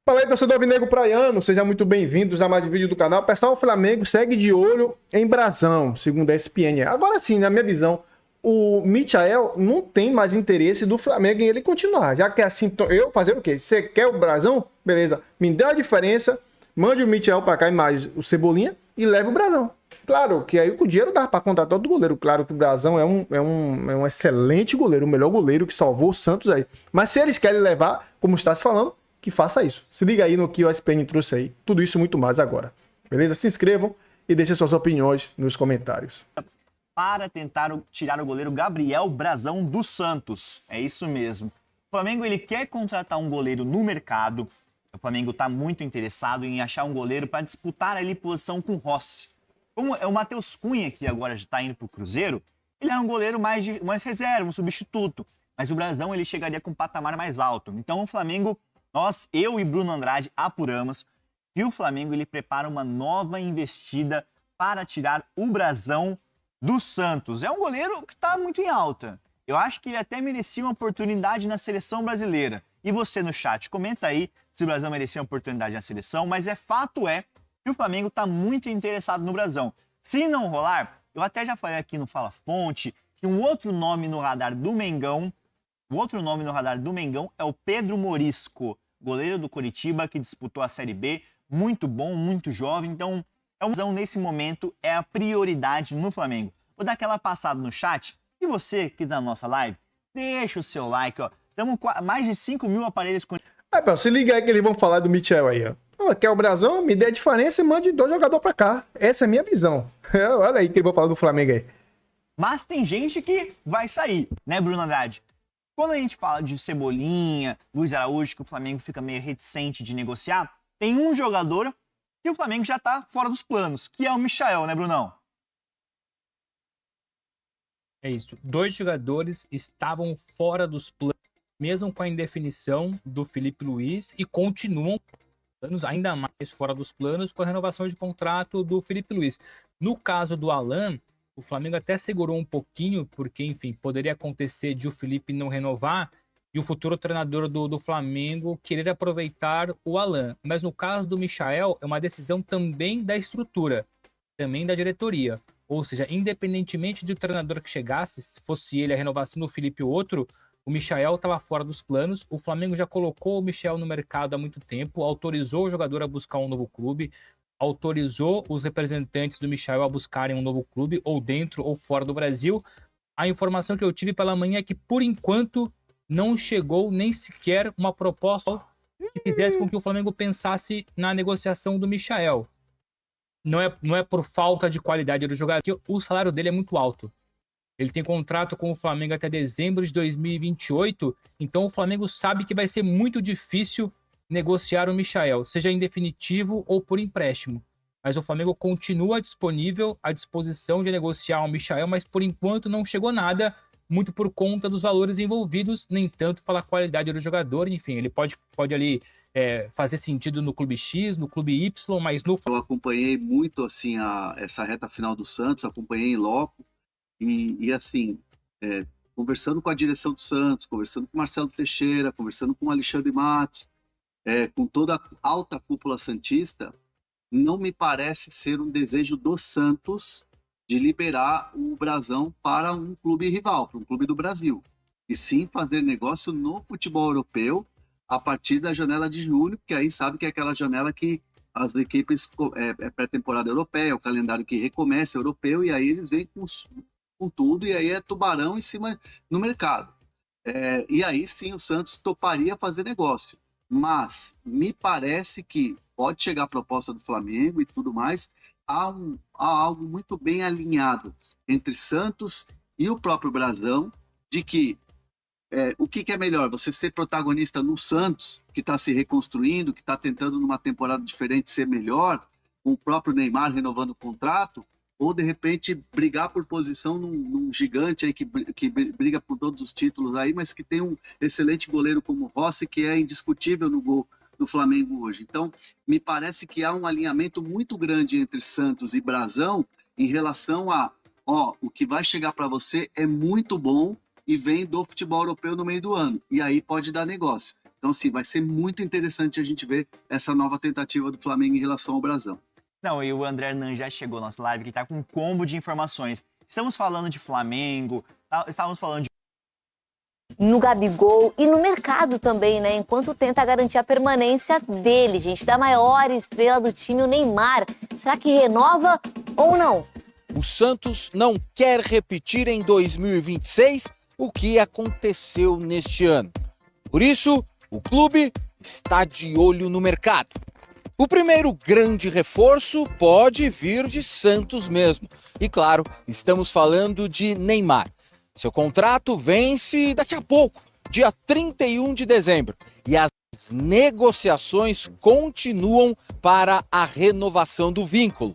Fala aí, torcedor alvinegro praiano, sejam muito bem-vindos a mais um vídeo do canal. Pessoal, o Flamengo segue de olho em Brasão, segundo a ESPN. Agora sim, na minha visão, o Michael não tem mais interesse do Flamengo em ele continuar. Já que é assim, eu fazer o quê? Você quer o Brasão? Beleza, me dê a diferença, mande o Michael pra cá e mais o Cebolinha e leve o Brasão. Claro que aí com o dinheiro dá pra contratar outro goleiro. Claro que o Brasão é um excelente goleiro, o melhor goleiro que salvou o Santos aí. Mas se eles querem levar, como está se falando, que faça isso. Se liga aí no que o ESPN trouxe aí. Tudo isso e muito mais agora. Beleza? Se inscrevam e deixem suas opiniões nos comentários. Para tentar tirar o goleiro Gabriel Brasão do Santos. É isso mesmo. O Flamengo ele quer contratar um goleiro no mercado. O Flamengo está muito interessado em achar um goleiro para disputar ali posição com o Rossi. Como é o Matheus Cunha, que agora já está indo para o Cruzeiro, ele é um goleiro mais reserva, um substituto. Mas o Brasão ele chegaria com um patamar mais alto. Então o Flamengo... eu e Bruno Andrade apuramos que o Flamengo ele prepara uma nova investida para tirar o Brasão do Santos. É um goleiro que está muito em alta. Eu acho que ele até merecia uma oportunidade na seleção brasileira. E você no chat, comenta aí se o Brasão merecia uma oportunidade na seleção, mas fato é que o Flamengo está muito interessado no Brasão. Se não rolar, eu até já falei aqui no Fala Fonte que um outro nome no radar do Mengão, é o Pedro Morisco, goleiro do Coritiba, que disputou a Série B, muito bom, muito jovem, então o Brasão nesse momento é a prioridade no Flamengo. Vou dar aquela passada no chat, e você que tá na nossa live, deixa o seu like, ó, estamos com mais de 5 mil aparelhos com... Se liga aí que eles vão falar do Michel aí, ó. Quer o Brasão? Me dê a diferença e mande 2 jogadores pra cá. Essa é a minha visão. Olha aí que eles vão falar do Flamengo aí. Mas tem gente que vai sair, né, Bruno Andrade? Quando a gente fala de Cebolinha, Luiz Araújo, que o Flamengo fica meio reticente de negociar, tem um jogador que o Flamengo já tá fora dos planos, que é o Michael, né, Brunão? É isso. 2 jogadores estavam fora dos planos, mesmo com a indefinição do Felipe Luiz, e continuam ainda mais fora dos planos com a renovação de contrato do Felipe Luiz. No caso do Alan, o Flamengo até segurou um pouquinho, porque, enfim, poderia acontecer de o Felipe não renovar e o futuro treinador do Flamengo querer aproveitar o Alan. Mas no caso do Michael, é uma decisão também da estrutura, também da diretoria. Ou seja, independentemente do treinador que chegasse, se fosse ele a renovação do Felipe ou outro, o Michael estava fora dos planos. O Flamengo já colocou o Michael no mercado há muito tempo, autorizou o jogador a buscar um novo clube, autorizou os representantes do Michael a buscarem um novo clube, ou dentro ou fora do Brasil. A informação que eu tive pela manhã é que, por enquanto, não chegou nem sequer uma proposta que fizesse com que o Flamengo pensasse na negociação do Michael. Não é por falta de qualidade do jogador, porque o salário dele é muito alto. Ele tem contrato com o Flamengo até dezembro de 2028, então o Flamengo sabe que vai ser muito difícil negociar o Michael, seja em definitivo ou por empréstimo. Mas o Flamengo continua disponível, à disposição de negociar o Michael, mas por enquanto não chegou nada, muito por conta dos valores envolvidos, nem tanto pela qualidade do jogador. Enfim, ele pode ali fazer sentido no clube X, no clube Y, mas no... Eu acompanhei muito assim essa reta final do Santos, acompanhei em loco, e assim, conversando com a direção do Santos, conversando com o Marcelo Teixeira, conversando com o Alexandre Matos, com toda a alta cúpula santista, não me parece ser um desejo do Santos de liberar o Brasão para um clube rival, para um clube do Brasil, e sim fazer negócio no futebol europeu a partir da janela de julho, porque aí sabe que é aquela janela que as equipes pré-temporada europeia, o calendário que recomeça europeu, e aí eles vêm com tudo, e aí é tubarão em cima no mercado. E aí sim o Santos toparia fazer negócio. Mas me parece que pode chegar a proposta do Flamengo e tudo mais, há algo muito bem alinhado entre Santos e o próprio Brasão, de que o que é melhor, você ser protagonista no Santos, que está se reconstruindo, que está tentando numa temporada diferente ser melhor, com o próprio Neymar renovando o contrato, ou de repente brigar por posição num gigante aí que briga por todos os títulos aí, mas que tem um excelente goleiro como o Rossi, que é indiscutível no gol do Flamengo hoje. Então, me parece que há um alinhamento muito grande entre Santos e Brasão em relação a, o que vai chegar para você é muito bom e vem do futebol europeu no meio do ano, e aí pode dar negócio. Então, assim, vai ser muito interessante a gente ver essa nova tentativa do Flamengo em relação ao Brasão. Não, e o André Hernan já chegou na nossa live, que tá com um combo de informações. Estamos falando de Flamengo, estávamos falando de no Gabigol e no mercado também, né? Enquanto tenta garantir a permanência dele, gente, da maior estrela do time, o Neymar. Será que renova ou não? O Santos não quer repetir em 2026 o que aconteceu neste ano. Por isso, o clube está de olho no mercado. O primeiro grande reforço pode vir de Santos mesmo. E claro, estamos falando de Neymar. Seu contrato vence daqui a pouco, dia 31 de dezembro. E as negociações continuam para a renovação do vínculo.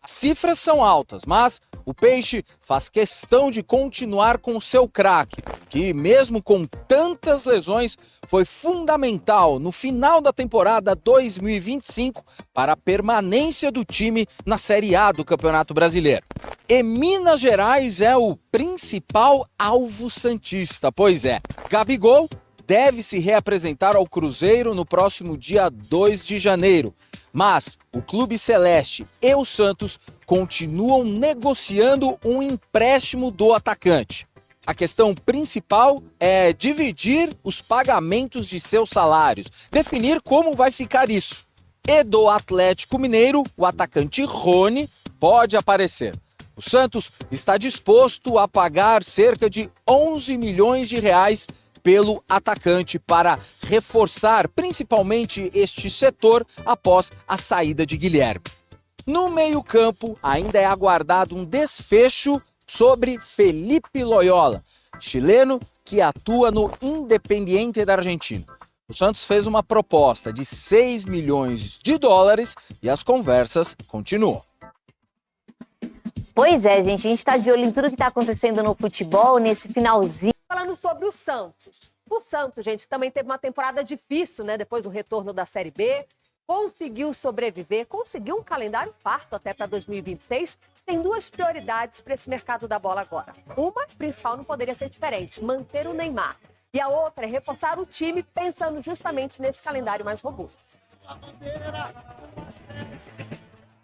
As cifras são altas, mas o Peixe faz questão de continuar com o seu craque, que mesmo com tantas lesões, foi fundamental no final da temporada 2025 para a permanência do time na Série A do Campeonato Brasileiro. E Minas Gerais é o principal alvo santista, pois é, Gabigol deve se reapresentar ao Cruzeiro no próximo dia 2 de janeiro. Mas o Clube Celeste e o Santos continuam negociando um empréstimo do atacante. A questão principal é dividir os pagamentos de seus salários, definir como vai ficar isso. E do Atlético Mineiro, o atacante Rony pode aparecer. O Santos está disposto a pagar cerca de 11 milhões de reais pelo atacante para reforçar principalmente este setor após a saída de Guilherme. No meio-campo, ainda é aguardado um desfecho sobre Felipe Loyola, chileno que atua no Independiente da Argentina. O Santos fez uma proposta de 6 milhões de dólares e as conversas continuam. Pois é, gente, a gente está de olho em tudo que está acontecendo no futebol, nesse finalzinho. Falando sobre o Santos. O Santos, gente, também teve uma temporada difícil, né? Depois do retorno da Série B. Conseguiu sobreviver, conseguiu um calendário farto até para 2026. Tem duas prioridades para esse mercado da bola agora. Uma, principal, não poderia ser diferente, manter o Neymar. E a outra é reforçar o time pensando justamente nesse calendário mais robusto.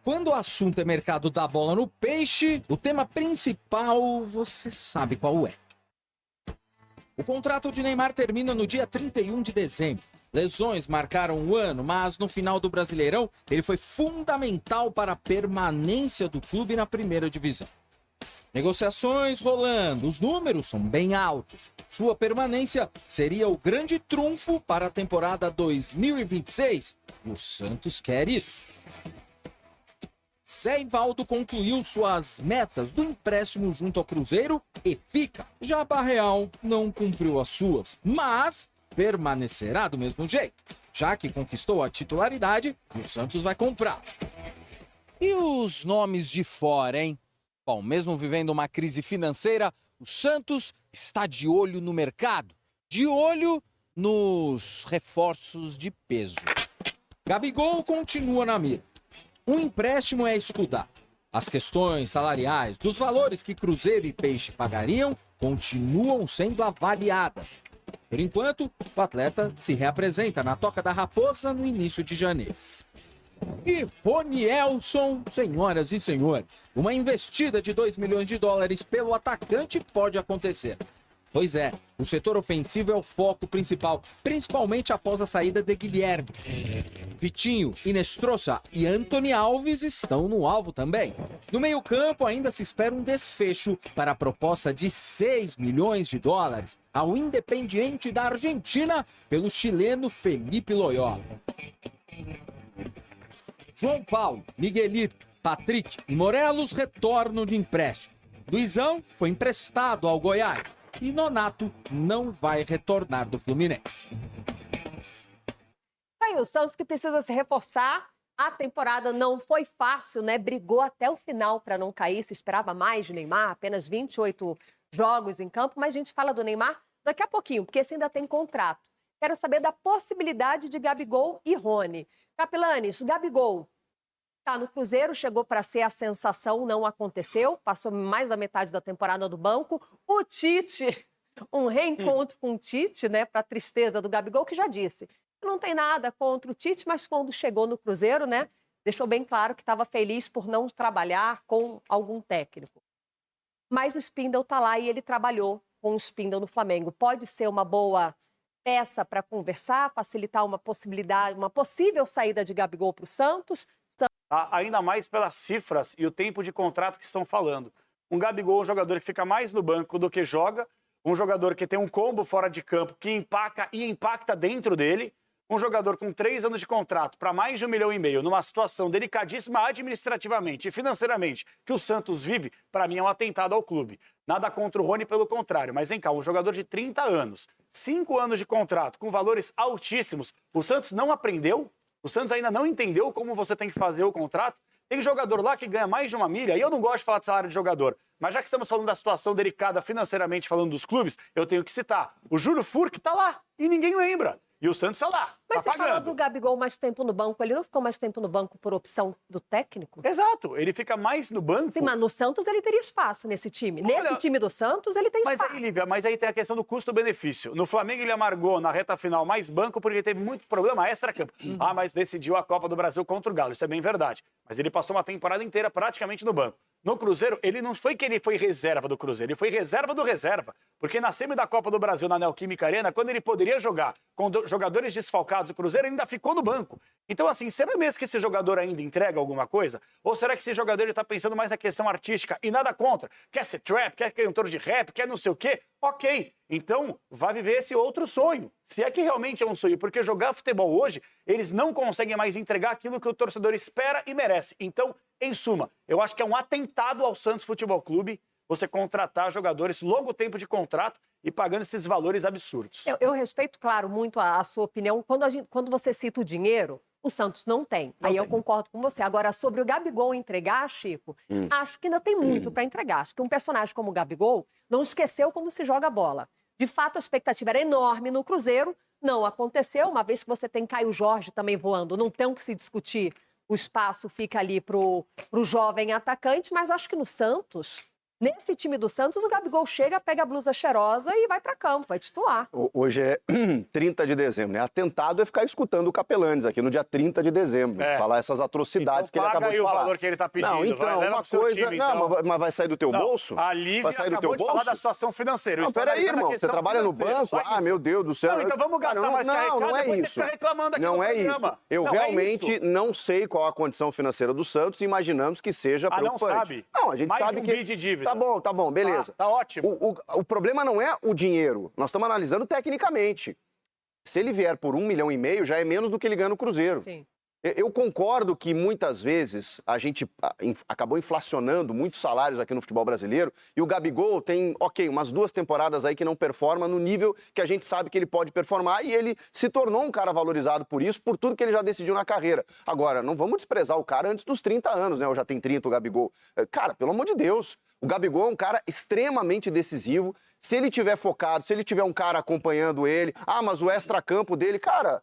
Quando o assunto é mercado da bola no Peixe, o tema principal você sabe qual é. O contrato de Neymar termina no dia 31 de dezembro. Lesões marcaram o ano, mas no final do Brasileirão ele foi fundamental para a permanência do clube na primeira divisão. Negociações rolando, os números são bem altos. Sua permanência seria o grande trunfo para a temporada 2026. E o Santos quer isso. Zé Ivaldo concluiu suas metas do empréstimo junto ao Cruzeiro e fica. Já Barreal não cumpriu as suas, mas permanecerá do mesmo jeito, já que conquistou a titularidade e o Santos vai comprar. E os nomes de fora, hein? Bom, mesmo vivendo uma crise financeira, o Santos está de olho no mercado, de olho nos reforços de peso. Gabigol continua na mira. Um empréstimo é estudado. As questões salariais dos valores que Cruzeiro e Peixe pagariam continuam sendo avaliadas. Por enquanto, o atleta se reapresenta na Toca da Raposa no início de janeiro. E Ronielson, senhoras e senhores, uma investida de 2 milhões de dólares pelo atacante pode acontecer. Pois é, o setor ofensivo é o foco principal, principalmente após a saída de Guilherme. Vitinho, Inestrosa e Antony Alves estão no alvo também. No meio-campo ainda se espera um desfecho para a proposta de 6 milhões de dólares ao Independiente da Argentina pelo chileno Felipe Loyola. João Paulo, Miguelito, Patrick e Morelos retornam de empréstimo. Luizão foi emprestado ao Goiás. E Nonato não vai retornar do Fluminense. Aí o Santos que precisa se reforçar. A temporada não foi fácil, né? Brigou até o final para não cair. Se esperava mais de Neymar, apenas 28 jogos em campo. Mas a gente fala do Neymar daqui a pouquinho, porque esse ainda tem contrato. Quero saber da possibilidade de Gabigol e Rony. Capilanes, Gabigol tá no Cruzeiro, chegou para ser a sensação, não aconteceu. Passou mais da metade da temporada do banco. O Tite Um reencontro com o Tite, né, para tristeza do Gabigol, que já disse, não tem nada contra o Tite, mas quando chegou no Cruzeiro, né, deixou bem claro que estava feliz por não trabalhar com algum técnico. Mas o Spindle está lá e ele trabalhou com o Spindle no Flamengo. Pode ser uma boa peça para conversar, facilitar uma possibilidade, uma possível saída de Gabigol para o Santos. Ainda mais pelas cifras e o tempo de contrato que estão falando. Um Gabigol é um jogador que fica mais no banco do que joga, um jogador que tem um combo fora de campo que impacta dentro dele, um jogador com 3 anos de contrato para mais de 1,5 milhão, numa situação delicadíssima administrativamente e financeiramente que o Santos vive, para mim é um atentado ao clube. Nada contra o Rony, pelo contrário, mas vem cá, um jogador de 30 anos, 5 anos de contrato, com valores altíssimos, o Santos não aprendeu? O Santos ainda não entendeu como você tem que fazer o contrato? Tem jogador lá que ganha mais de 1 milha, e eu não gosto de falar de salário de jogador, mas já que estamos falando da situação delicada financeiramente, falando dos clubes, eu tenho que citar. O Júlio Furque tá lá, e ninguém lembra. E o Santos está lá, Mas tá você falou pagando. do Gabigol mais tempo no banco, ele não ficou mais tempo no banco por opção do técnico? Exato, ele fica mais no banco. Sim, mas no Santos ele teria espaço nesse time. Olha, Nesse time do Santos ele tem Mas espaço. aí, Lívia, mas aí tem a questão do custo-benefício. No Flamengo ele amargou na reta final mais banco porque ele teve muito problema extra-campo. Mas decidiu a Copa do Brasil contra o Galo, isso é bem verdade. Mas ele passou uma temporada inteira praticamente no banco. No Cruzeiro, ele não foi que ele foi reserva do Cruzeiro, ele foi reserva do reserva. Porque na semi da Copa do Brasil, na Neoquímica Arena, quando ele poderia jogar com jogadores desfalcados do Cruzeiro, ele ainda ficou no banco. Então, assim, será mesmo que esse jogador ainda entrega alguma coisa? Ou será que esse jogador está pensando mais na questão artística e nada contra? Quer ser trap, quer cantor de rap, quer não sei o quê? Ok, então vai viver esse outro sonho. Se é que realmente é um sonho, porque jogar futebol hoje, eles não conseguem mais entregar aquilo que o torcedor espera e merece. Então, em suma, eu acho que é um atentado ao Santos Futebol Clube você contratar jogadores longo tempo de contrato e pagando esses valores absurdos. Eu respeito, claro, muito a sua opinião. Quando você cita o dinheiro, o Santos não tem. Aí eu concordo com você. Agora, sobre o Gabigol entregar, Chico, acho que ainda tem muito para entregar. Acho que um personagem como o Gabigol não esqueceu como se joga a bola. De fato, a expectativa era enorme no Cruzeiro. Não aconteceu, uma vez que você tem Caio Jorge também voando. Não tem o que se discutir. O espaço fica ali pro jovem atacante, mas acho que no Santos... Nesse time do Santos, o Gabigol chega, pega a blusa cheirosa e vai para campo, é titular. Hoje é 30 de dezembro, né? Atentado é ficar escutando o Capelanes aqui no dia 30 de dezembro, falar essas atrocidades então, que ele acabou de falar. Paga aí o valor que ele tá pedindo. Não, então, vai, uma coisa... time, não, então. mas vai sair do teu bolso? A Lívia vai sair do acabou teu de bolso? falar da situação financeira. Não, peraí, irmão, você trabalha no banco? Ah, meu Deus do céu. Não, então vamos gastar mais Não, não é isso. Não é isso. Eu realmente não sei qual a condição financeira do Santos e imaginamos que seja preocupante. Não sabe? Não, a gente mais sabe de um que... bi de dívida. Tá bom, beleza. Tá ótimo. O problema não é o dinheiro, nós estamos analisando tecnicamente. Se ele vier por 1,5 milhão, já é menos do que ele ganha no Cruzeiro. Sim. Eu concordo que muitas vezes a gente acabou inflacionando muitos salários aqui no futebol brasileiro e o Gabigol tem, umas 2 temporadas aí que não performa no nível que a gente sabe que ele pode performar e ele se tornou um cara valorizado por isso, por tudo que ele já decidiu na carreira. Agora, não vamos desprezar o cara antes dos 30 anos, né? Ou já tem 30 o Gabigol. Cara, pelo amor de Deus, o Gabigol é um cara extremamente decisivo. Se ele tiver focado, se ele tiver um cara acompanhando ele, mas o extracampo dele, cara,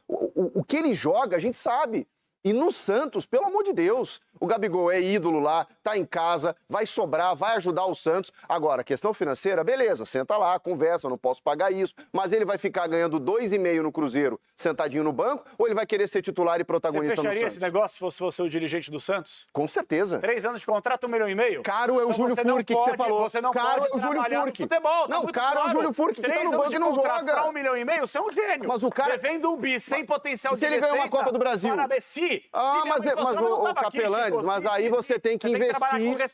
o que ele joga, a gente sabe. E no Santos, pelo amor de Deus, o Gabigol é ídolo lá, tá em casa, vai sobrar, vai ajudar o Santos. Agora, questão financeira, beleza, senta lá, conversa, eu não posso pagar isso, mas ele vai ficar ganhando 2,5 no Cruzeiro, sentadinho no banco, ou ele vai querer ser titular e protagonista no Santos? Você fecharia esse negócio se fosse você o dirigente do Santos? Com certeza. 3 anos de contrato, 1,5 milhão? Caro é o Júlio Furque que você falou. Você não caro pode é o Júlio Furque. Futebol, não, caro é o Júlio Furque que tá no banco e não joga. Para 1,5 milhão, você é um gênio. Mas o cara... Devendo um bi, sem potencial de se ele ganhou uma Copa do Brasil? Parabéns, mas o Capelanes, mas aí você tem que investir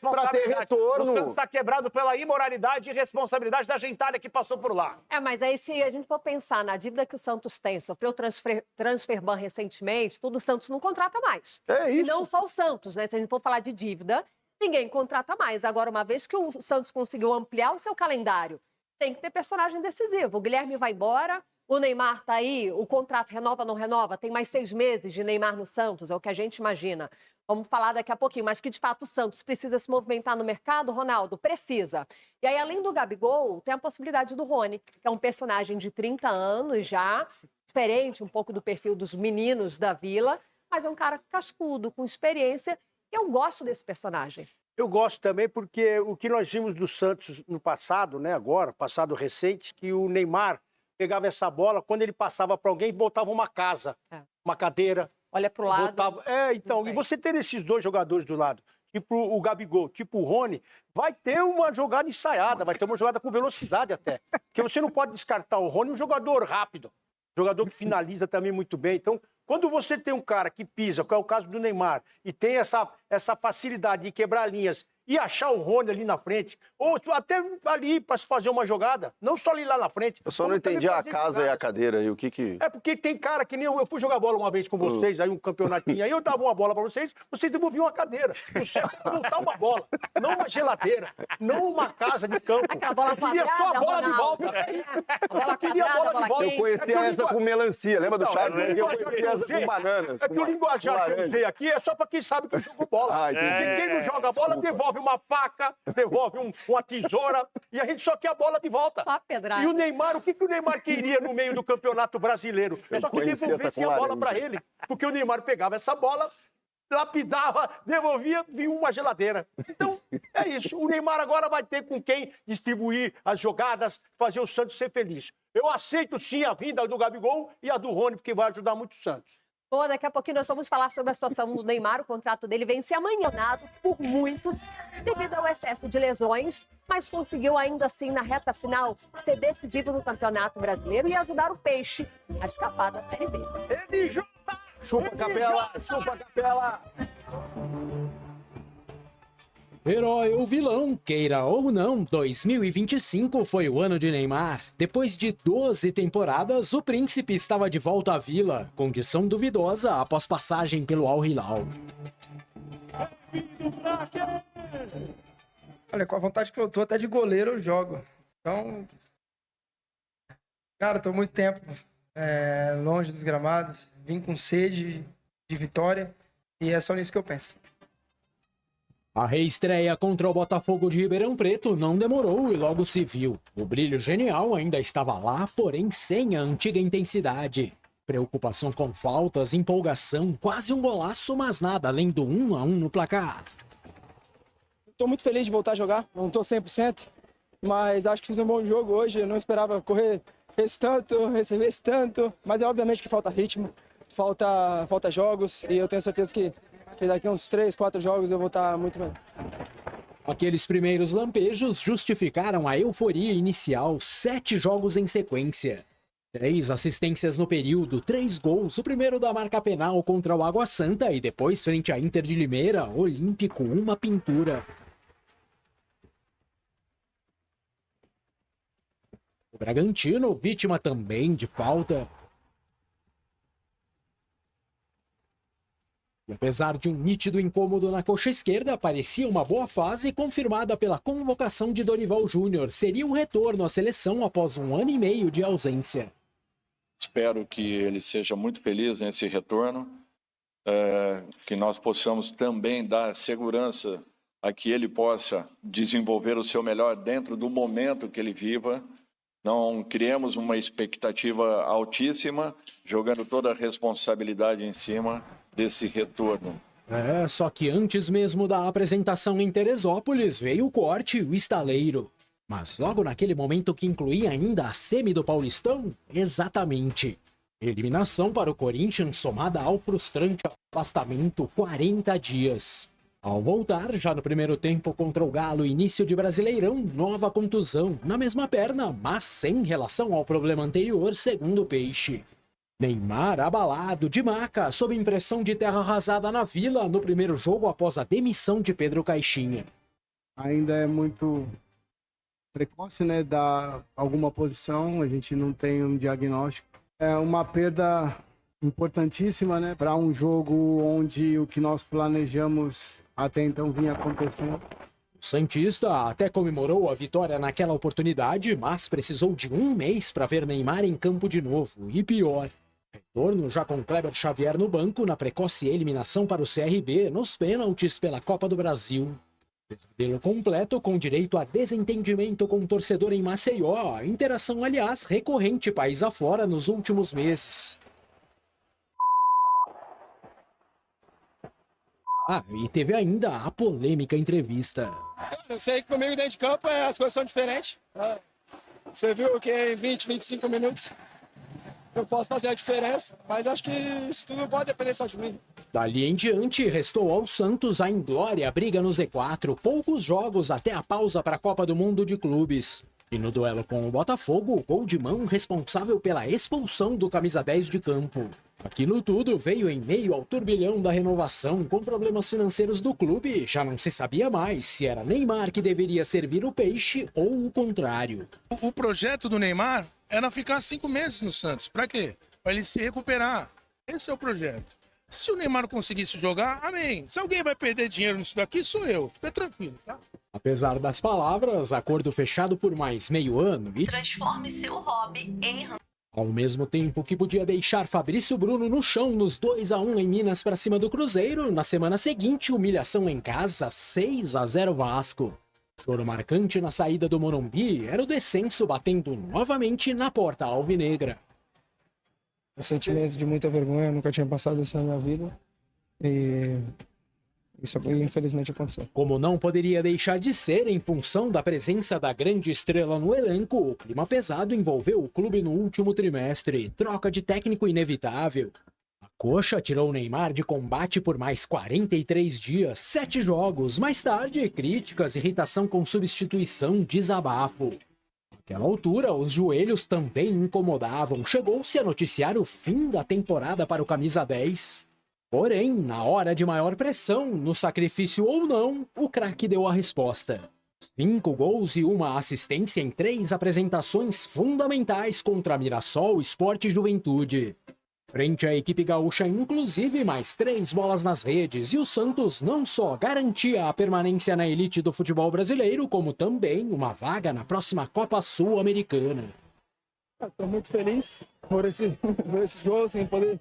para ter retorno. O Santos está quebrado pela imoralidade e irresponsabilidade da gentalha que passou por lá. Mas aí se a gente for pensar na dívida que o Santos tem, sofreu transfer ban recentemente, tudo o Santos não contrata mais. É isso. E não só o Santos, né? Se a gente for falar de dívida, ninguém contrata mais. Agora, uma vez que o Santos conseguiu ampliar o seu calendário, tem que ter personagem decisivo. O Guilherme vai embora, o Neymar tá aí, o contrato renova ou não renova? Tem mais 6 meses de Neymar no Santos, é o que a gente imagina. Vamos falar daqui a pouquinho, mas que de fato o Santos precisa se movimentar no mercado, Ronaldo? Precisa. E aí, além do Gabigol, tem a possibilidade do Rony, que é um personagem de 30 anos já, diferente um pouco do perfil dos meninos da Vila, mas é um cara cascudo, com experiência, e eu gosto desse personagem. Eu gosto também porque o que nós vimos do Santos no passado, né, agora, passado recente, que o Neymar pegava essa bola, quando ele passava para alguém, voltava uma casa, uma cadeira. Olha pro lado. Voltava. Então, e você ter esses dois jogadores do lado, tipo o Gabigol, tipo o Rony, vai ter uma jogada ensaiada, vai ter uma jogada com velocidade até. Porque você não pode descartar o Rony, um jogador rápido, jogador que finaliza também muito bem. Então, quando você tem um cara que pisa, que é o caso do Neymar, e tem essa facilidade de quebrar linhas e achar o Rony ali na frente, ou até ali para se fazer uma jogada, não só ali lá na frente. Eu só não entendi a casa e a cadeira e o que... É porque tem cara que nem eu fui jogar bola uma vez com vocês, aí um campeonatinho, aí eu dava uma bola para vocês devolviam uma cadeira. Você voltar uma bola, não uma geladeira, não uma casa de campo. Aquela bola Eu queria só a bola de volta. A bola queria a bola de volta. Eu conhecia essa com melancia, lembra do Chaves? Eu conhecia essa com bananas. É que o linguajar que eu usei aqui é só para quem sabe que jogou bola. Porque quem não joga bola devolve uma faca, devolve uma tesoura, e a gente só quer a bola de volta. Só a pedrada. E o Neymar, o que o Neymar queria no meio do Campeonato Brasileiro? Só que devolvesse a bola para ele. Porque o Neymar pegava essa bola, lapidava, devolvia, vinha uma geladeira. Então, é isso. O Neymar agora vai ter com quem distribuir as jogadas, fazer o Santos ser feliz. Eu aceito sim a vinda do Gabigol e a do Rony, porque vai ajudar muito o Santos. Bom, daqui a pouquinho nós vamos falar sobre a situação do Neymar. O contrato dele vem se amanhãado por muitos devido ao excesso de lesões, mas conseguiu ainda assim, na reta final, ser decisivo no Campeonato Brasileiro e ajudar o Peixe a escapar da Série B. Ele joga! Chupa, Capela! Chupa, Capela! Herói ou vilão, queira ou não, 2025 foi o ano de Neymar. Depois de 12 temporadas, o príncipe estava de volta à Vila, condição duvidosa após passagem pelo Al Hilal. Olha, com a vontade que eu tô, até de goleiro eu jogo. Então, cara, tô muito tempo longe dos gramados, vim com sede de vitória e é só nisso que eu penso. A reestreia contra o Botafogo de Ribeirão Preto não demorou e logo se viu. O brilho genial ainda estava lá, porém sem a antiga intensidade. Preocupação com faltas, empolgação, quase um golaço, mas nada além do 1-1 no placar. Tô muito feliz de voltar a jogar, não tô 100%, mas acho que fiz um bom jogo hoje. Eu não esperava correr esse tanto, receber esse tanto, mas é obviamente que falta ritmo, falta jogos e eu tenho certeza que daqui a uns 3, 4 jogos eu vou estar muito bem. Aqueles primeiros lampejos justificaram a euforia inicial, 7 jogos em sequência. 3 assistências no período, 3 gols, o primeiro da marca penal contra o Água Santa e depois frente à Inter de Limeira, Olímpico, uma pintura. O Bragantino, vítima também de falta. E apesar de um nítido incômodo na coxa esquerda, parecia uma boa fase confirmada pela convocação de Dorival Júnior. Seria um retorno à seleção após 1 ano e meio de ausência. Espero que ele seja muito feliz nesse retorno, que nós possamos também dar segurança a que ele possa desenvolver o seu melhor dentro do momento que ele viva. Não criemos uma expectativa altíssima, jogando toda a responsabilidade em cima desse retorno. Só que antes mesmo da apresentação em Teresópolis veio o corte e o estaleiro. Mas logo naquele momento que incluía ainda a semi do Paulistão, exatamente. Eliminação para o Corinthians somada ao frustrante afastamento 40 dias. Ao voltar, já no primeiro tempo contra o Galo, início de Brasileirão, nova contusão, na mesma perna, mas sem relação ao problema anterior, segundo o Peixe. Neymar abalado, de maca, sob impressão de terra arrasada na Vila no primeiro jogo após a demissão de Pedro Caixinha. Ainda é muito precoce, né, dar alguma posição, a gente não tem um diagnóstico. É uma perda importantíssima, né, para um jogo onde o que nós planejamos até então vinha acontecendo. O santista até comemorou a vitória naquela oportunidade, mas precisou de 1 mês para ver Neymar em campo de novo. E pior, retorno já com Kleber Xavier no banco na precoce eliminação para o CRB nos pênaltis pela Copa do Brasil. Pesadelo completo com direito a desentendimento com o torcedor em Maceió, interação aliás recorrente país afora nos últimos meses. Ah, e teve ainda a polêmica entrevista. Eu sei que comigo dentro de campo as coisas são diferentes. Você viu que em 20, 25 minutos eu posso fazer a diferença, mas acho que isso tudo não pode depender só de mim. Dali em diante, restou ao Santos a inglória briga no Z4, poucos jogos até a pausa para a Copa do Mundo de Clubes. E no duelo com o Botafogo, o gol de mão responsável pela expulsão do camisa 10 de campo. Aquilo tudo veio em meio ao turbilhão da renovação, com problemas financeiros do clube. Já não se sabia mais se era Neymar que deveria servir o peixe ou o contrário. O projeto do Neymar era ficar 5 meses no Santos. Para quê? Para ele se recuperar. Esse é o projeto. Se o Neymar conseguisse jogar, amém. Se alguém vai perder dinheiro nisso daqui, sou eu. Fica tranquilo, tá? Apesar das palavras, acordo fechado por mais meio ano e transforme seu hobby em... Ao mesmo tempo que podia deixar Fabrício Bruno no chão nos 2-1 em Minas para cima do Cruzeiro, na semana seguinte, humilhação em casa, 6-0 Vasco. Choro marcante na saída do Morumbi era o descenso batendo novamente na porta alvinegra. Um sentimento de muita vergonha, eu nunca tinha passado isso na minha vida. E isso infelizmente aconteceu. Como não poderia deixar de ser em função da presença da grande estrela no elenco, o clima pesado envolveu o clube no último trimestre, troca de técnico inevitável. A Coxa tirou o Neymar de combate por mais 43 dias, 7 jogos. Mais tarde, críticas, irritação com substituição, desabafo. Naquela altura, os joelhos também incomodavam. Chegou-se a noticiar o fim da temporada para o camisa 10. Porém, na hora de maior pressão, no sacrifício ou não, o craque deu a resposta. 5 gols e 1 assistência em 3 apresentações fundamentais contra Mirassol, Sport e Juventude. Frente à equipe gaúcha, inclusive, mais 3 bolas nas redes, e o Santos não só garantia a permanência na elite do futebol brasileiro, como também uma vaga na próxima Copa Sul-Americana. Estou muito feliz por esses gols, em poder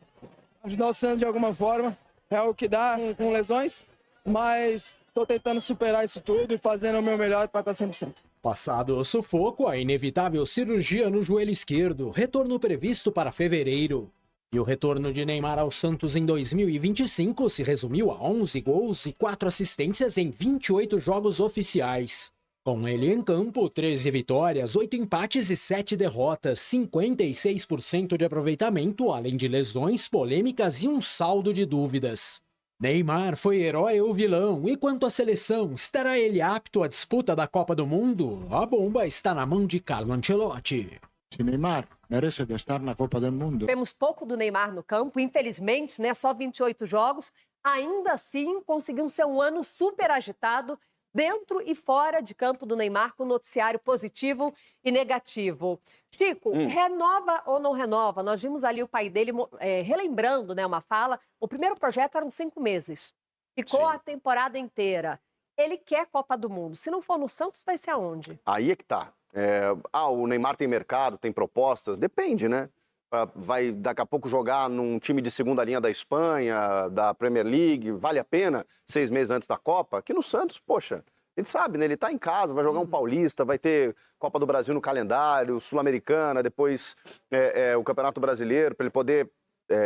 ajudar o Santos de alguma forma. É o que dá com lesões, mas estou tentando superar isso tudo e fazendo o meu melhor para estar 100%. Passado o sufoco, a inevitável cirurgia no joelho esquerdo, retorno previsto para fevereiro. E o retorno de Neymar ao Santos em 2025 se resumiu a 11 gols e 4 assistências em 28 jogos oficiais. Com ele em campo, 13 vitórias, 8 empates e 7 derrotas, 56% de aproveitamento, além de lesões, polêmicas e um saldo de dúvidas. Neymar foi herói ou vilão, e quanto à seleção, estará ele apto à disputa da Copa do Mundo? A bomba está na mão de Carlo Ancelotti. Se Neymar merece de estar na Copa do Mundo. Temos pouco do Neymar no campo, infelizmente, né? Só 28 jogos. Ainda assim, conseguiu ser um ano super agitado, dentro e fora de campo do Neymar, com noticiário positivo e negativo. Chico, renova ou não renova? Nós vimos ali o pai dele relembrando, né, uma fala. O primeiro projeto eram 5 meses. Ficou a temporada inteira. Ele quer Copa do Mundo. Se não for no Santos, vai ser aonde? Aí é que tá. O Neymar tem mercado, tem propostas, depende, né? Vai daqui a pouco jogar num time de segunda linha da Espanha, da Premier League, vale a pena 6 meses antes da Copa? Aqui no Santos, poxa, a gente sabe, né? Ele tá em casa, vai jogar um Paulista, vai ter Copa do Brasil no calendário, Sul-Americana, depois o Campeonato Brasileiro, para ele poder...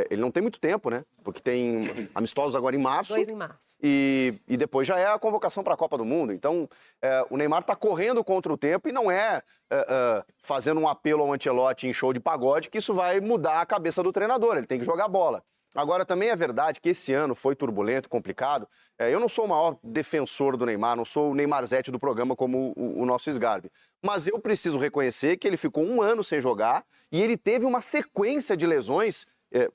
ele não tem muito tempo, né? Porque tem amistosos agora em março. 2 em março. E depois já é a convocação para a Copa do Mundo. Então, o Neymar está correndo contra o tempo e não fazendo um apelo ao Ancelotti em show de pagode que isso vai mudar a cabeça do treinador. Ele tem que jogar bola. Agora, também é verdade que esse ano foi turbulento, complicado. Eu não sou o maior defensor do Neymar, não sou o Neymarzete do programa como o nosso Sgarbi. Mas eu preciso reconhecer que ele ficou 1 ano sem jogar e ele teve uma sequência de lesões.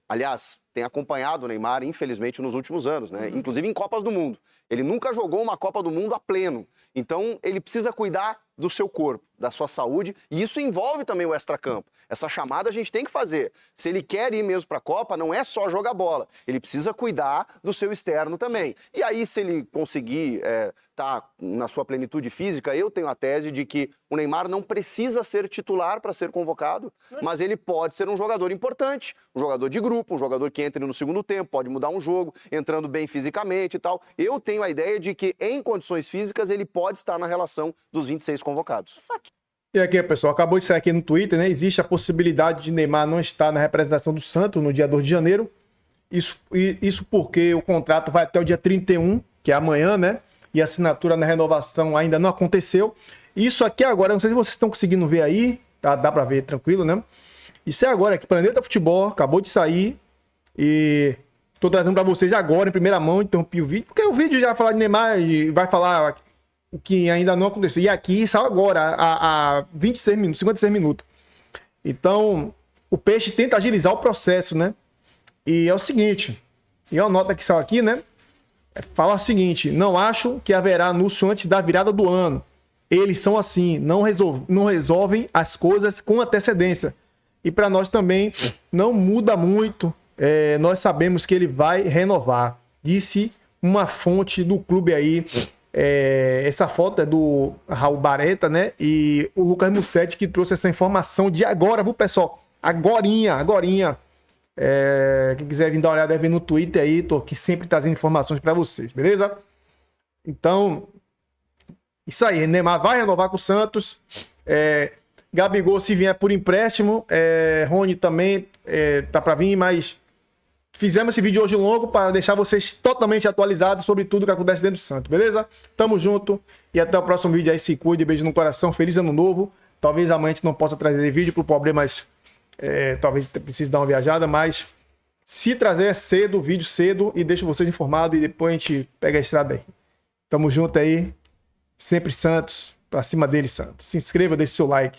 Aliás, tem acompanhado o Neymar, infelizmente, nos últimos anos, né? Inclusive em Copas do Mundo. Ele nunca jogou uma Copa do Mundo a pleno. Então, ele precisa cuidar do seu corpo, da sua saúde, e isso envolve também o extracampo. Essa chamada a gente tem que fazer. Se ele quer ir mesmo para a Copa, não é só jogar bola. Ele precisa cuidar do seu externo também. E aí, se ele conseguir estar na sua plenitude física, eu tenho a tese de que o Neymar não precisa ser titular para ser convocado, mas ele pode ser um jogador importante, um jogador de grupo, um jogador que entre no segundo tempo, pode mudar um jogo, entrando bem fisicamente e tal. Eu tenho a ideia de que, em condições físicas, ele pode estar na relação dos 26 convocados. E aqui, pessoal, acabou de sair aqui no Twitter, né? Existe a possibilidade de Neymar não estar na representação do Santos no dia 2 de janeiro. Isso porque o contrato vai até o dia 31, que é amanhã, né? E a assinatura na renovação ainda não aconteceu. Isso aqui agora, não sei se vocês estão conseguindo ver aí, tá? Dá pra ver tranquilo, né? Isso é agora que Planeta Futebol acabou de sair e tô trazendo pra vocês agora em primeira mão, interrompi o vídeo, porque o vídeo já vai falar de Neymar e vai falar o que ainda não aconteceu. E aqui saiu agora, há 26 minutos, 56 minutos. Então, o Peixe tenta agilizar o processo, né? E é o seguinte, e a nota que saiu aqui, né? Fala o seguinte: não acho que haverá anúncio antes da virada do ano. Eles são assim, não resolvem as coisas com antecedência. E para nós também não muda muito. Nós sabemos que ele vai renovar. Disse uma fonte do clube aí. Essa foto é do Raul Bareta, né? E o Lucas Mussetti que trouxe essa informação de agora, viu, pessoal? Agorinha. Quem quiser vir dar uma olhada, deve vir no Twitter aí, tô aqui sempre trazendo informações para vocês, beleza? Então, isso aí, Neymar vai renovar com o Santos, Gabigol se vier por empréstimo, Rony também tá para vir, mas fizemos esse vídeo hoje longo para deixar vocês totalmente atualizados sobre tudo que acontece dentro do Santos, beleza? Tamo junto e até o próximo vídeo aí, se cuide, beijo no coração, feliz ano novo, talvez amanhã a gente não possa trazer vídeo por problemas. Talvez precise dar uma viajada, mas se trazer cedo, o vídeo cedo e deixo vocês informados e depois a gente pega a estrada aí. Tamo junto aí, sempre Santos, pra cima dele Santos. Se inscreva, deixe seu like.